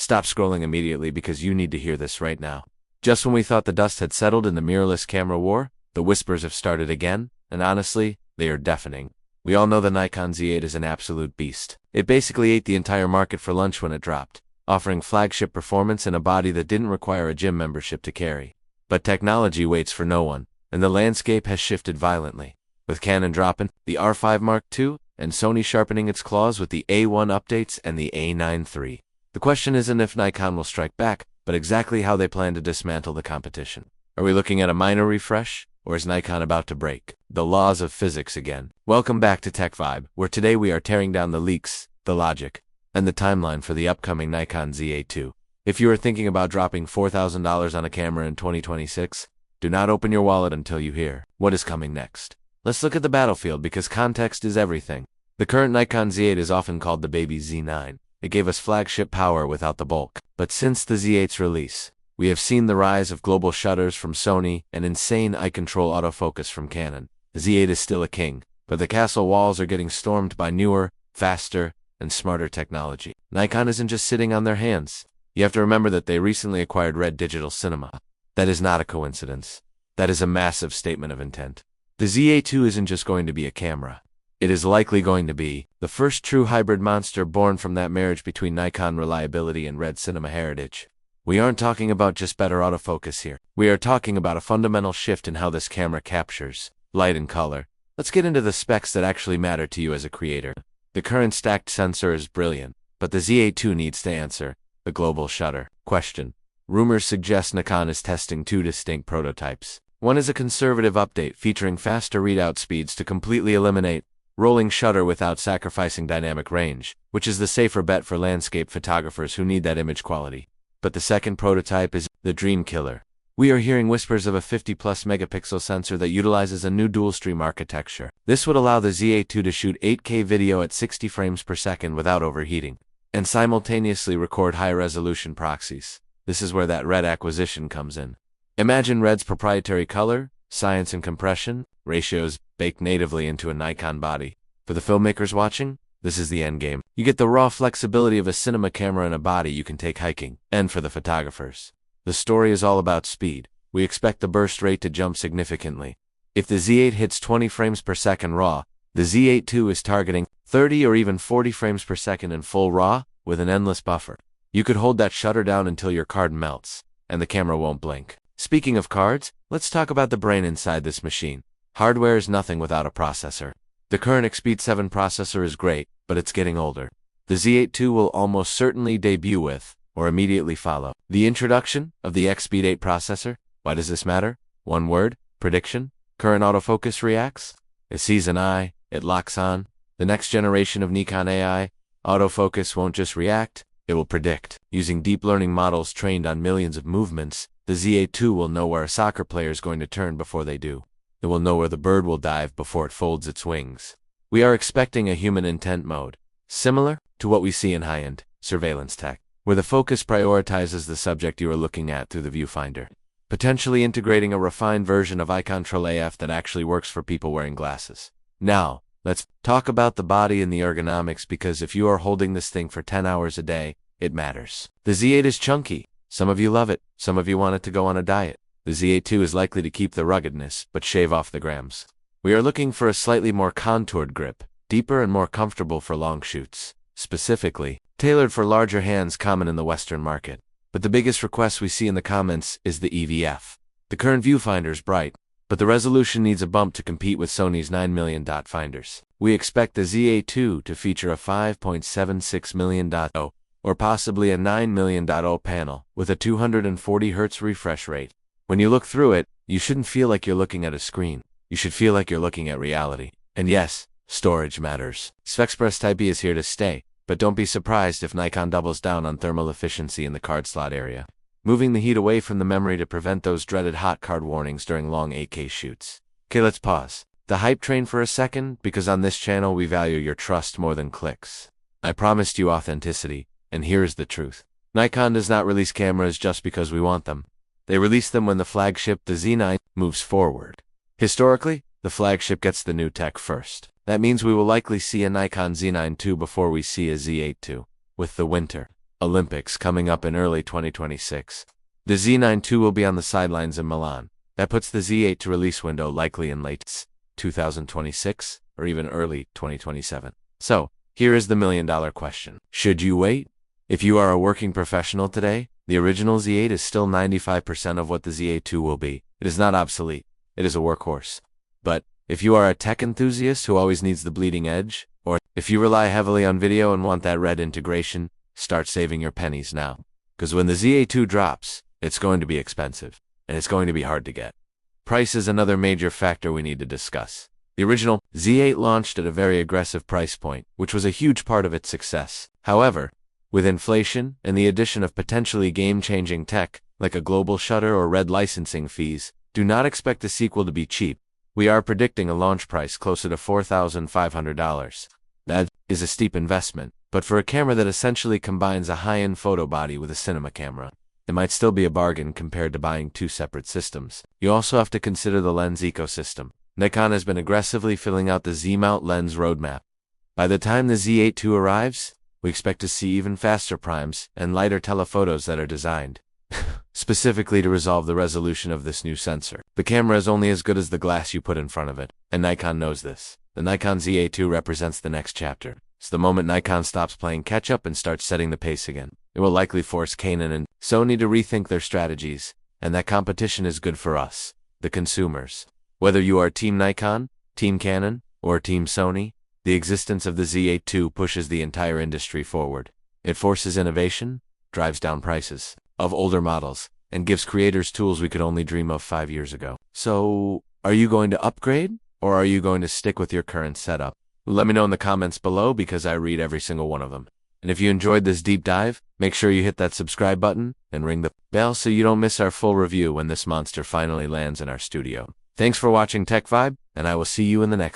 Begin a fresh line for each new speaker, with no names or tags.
Stop scrolling immediately because you need to hear this right now. Just when we thought the dust had settled in the mirrorless camera war, the whispers have started again, and honestly, they are deafening. We all know the Nikon Z8 is an absolute beast. It basically ate the entire market for lunch when it dropped, offering flagship performance in a body that didn't require a gym membership to carry. But technology waits for no one, and the landscape has shifted violently. With Canon dropping the R5 Mark II, and Sony sharpening its claws with the A1 updates and the A9 III. The question isn't if Nikon will strike back, but exactly how they plan to dismantle the competition. Are we looking at a minor refresh, or is Nikon about to break the laws of physics again? Welcome back to Tech Vibe, where today we are tearing down the leaks, the logic, and the timeline for the upcoming Nikon Z8 II. If you are thinking about dropping $4,000 on a camera in 2026, do not open your wallet until you hear what is coming next. Let's look at the battlefield because context is everything. The current Nikon Z8 is often called the baby Z9. It gave us flagship power without the bulk. But since the Z8's release, we have seen the rise of global shutters from Sony and insane eye-control autofocus from Canon. The Z8 is still a king, but the castle walls are getting stormed by newer, faster, and smarter technology. Nikon isn't just sitting on their hands. You have to remember that they recently acquired Red Digital Cinema. That is not a coincidence. That is a massive statement of intent. The Z8 II isn't just going to be a camera. It is likely going to be the first true hybrid monster born from that marriage between Nikon reliability and Red Cinema heritage. We aren't talking about just better autofocus here. We are talking about a fundamental shift in how this camera captures light and color. Let's get into the specs that actually matter to you as a creator. The current stacked sensor is brilliant, but the Z8 II needs to answer the global shutter question. Rumors suggest Nikon is testing two distinct prototypes. One is a conservative update featuring faster readout speeds to completely eliminate rolling shutter without sacrificing dynamic range, which is the safer bet for landscape photographers who need that image quality. But the second prototype is the dream killer. We are hearing whispers of a 50-plus megapixel sensor that utilizes a new dual-stream architecture. This would allow the Z8 II to shoot 8K video at 60 frames per second without overheating, and simultaneously record high-resolution proxies. This is where that Red acquisition comes in. Imagine Red's proprietary color, science, and compression ratios baked natively into a Nikon body. For the filmmakers watching, this is the endgame. You get the raw flexibility of a cinema camera in a body you can take hiking. And for the photographers, the story is all about speed. We expect the burst rate to jump significantly. If the Z8 hits 20 frames per second RAW, the Z8 II is targeting 30 or even 40 frames per second in full RAW with an endless buffer. You could hold that shutter down until your card melts, and the camera won't blink. Speaking of cards, let's talk about the brain inside this machine. Hardware is nothing without a processor. The current Xpeed 7 processor is great, but it's getting older. The Z8 II will almost certainly debut with, or immediately follow, the introduction of the Xpeed 8 processor. Why does this matter? One word: prediction. Current autofocus reacts. It sees an eye, it locks on. The next generation of Nikon AI, autofocus won't just react, it will predict. Using deep learning models trained on millions of movements, the Z8 II will know where a soccer player is going to turn before they do. It will know where the bird will dive before it folds its wings. We are expecting a human intent mode, similar to what we see in high-end surveillance tech, where the focus prioritizes the subject you are looking at through the viewfinder, potentially integrating a refined version of eye control AF that actually works for people wearing glasses. Now, let's talk about the body and the ergonomics, because if you are holding this thing for 10 hours a day, it matters. The Z8 is chunky. Some of you love it, some of you want it to go on a diet. The Z8 II is likely to keep the ruggedness, but shave off the grams. We are looking for a slightly more contoured grip, deeper and more comfortable for long shoots, specifically tailored for larger hands common in the Western market. But the biggest request we see in the comments is the EVF. The current viewfinder is bright, but the resolution needs a bump to compete with Sony's 9 million dot finders. We expect the Z8 II to feature a 5.76 million dot or possibly a 9 million dot panel with a 240 Hz refresh rate. When you look through it, you shouldn't feel like you're looking at a screen. You should feel like you're looking at reality. And yes, storage matters. SpecXpress Type B is here to stay, but don't be surprised if Nikon doubles down on thermal efficiency in the card slot area, moving the heat away from the memory to prevent those dreaded hot card warnings during long 8K shoots. Okay, let's pause the hype train for a second, because on this channel we value your trust more than clicks. I promised you authenticity, and here is the truth. Nikon does not release cameras just because we want them. They release them when the flagship, the Z9, moves forward. Historically, the flagship gets the new tech first. That means we will likely see a Nikon Z9 II before we see a Z8 II. With the winter Olympics coming up in early 2026. The Z9 II will be on the sidelines in Milan. That puts the Z8 to release window likely in late 2026 or even early 2027. So, here is the million-dollar question. Should you wait? If you are a working professional today, the original Z8 is still 95% of what the Z8 II will be. It is not obsolete. It is a workhorse. But if you are a tech enthusiast who always needs the bleeding edge, or if you rely heavily on video and want that red integration, start saving your pennies now. Because when the Z8 II drops, it's going to be expensive, and it's going to be hard to get. Price is another major factor we need to discuss. The original Z8 launched at a very aggressive price point, which was a huge part of its success. However, with inflation and the addition of potentially game-changing tech, like a global shutter or red licensing fees, do not expect the sequel to be cheap. We are predicting a launch price closer to $4,500. That is a steep investment, but for a camera that essentially combines a high-end photo body with a cinema camera, it might still be a bargain compared to buying two separate systems. You also have to consider the lens ecosystem. Nikon has been aggressively filling out the Z-mount lens roadmap. By the time the Z8 II arrives, we expect to see even faster primes and lighter telephotos that are designed specifically to resolve the resolution of this new sensor. The camera is only as good as the glass you put in front of it, and Nikon knows this. The Nikon Z8 II represents the next chapter. It's the moment Nikon stops playing catch-up and starts setting the pace again. It will likely force Canon and Sony to rethink their strategies, and that competition is good for us, the consumers. Whether you are Team Nikon, Team Canon, or Team Sony, the existence of the Z8 II pushes the entire industry forward. It forces innovation, drives down prices of older models, and gives creators tools we could only dream of 5 years ago. So, are you going to upgrade, or are you going to stick with your current setup? Let me know in the comments below because I read every single one of them. And if you enjoyed this deep dive, make sure you hit that subscribe button and ring the bell so you don't miss our full review when this monster finally lands in our studio. Thanks for watching Tech Vibe, and I will see you in the next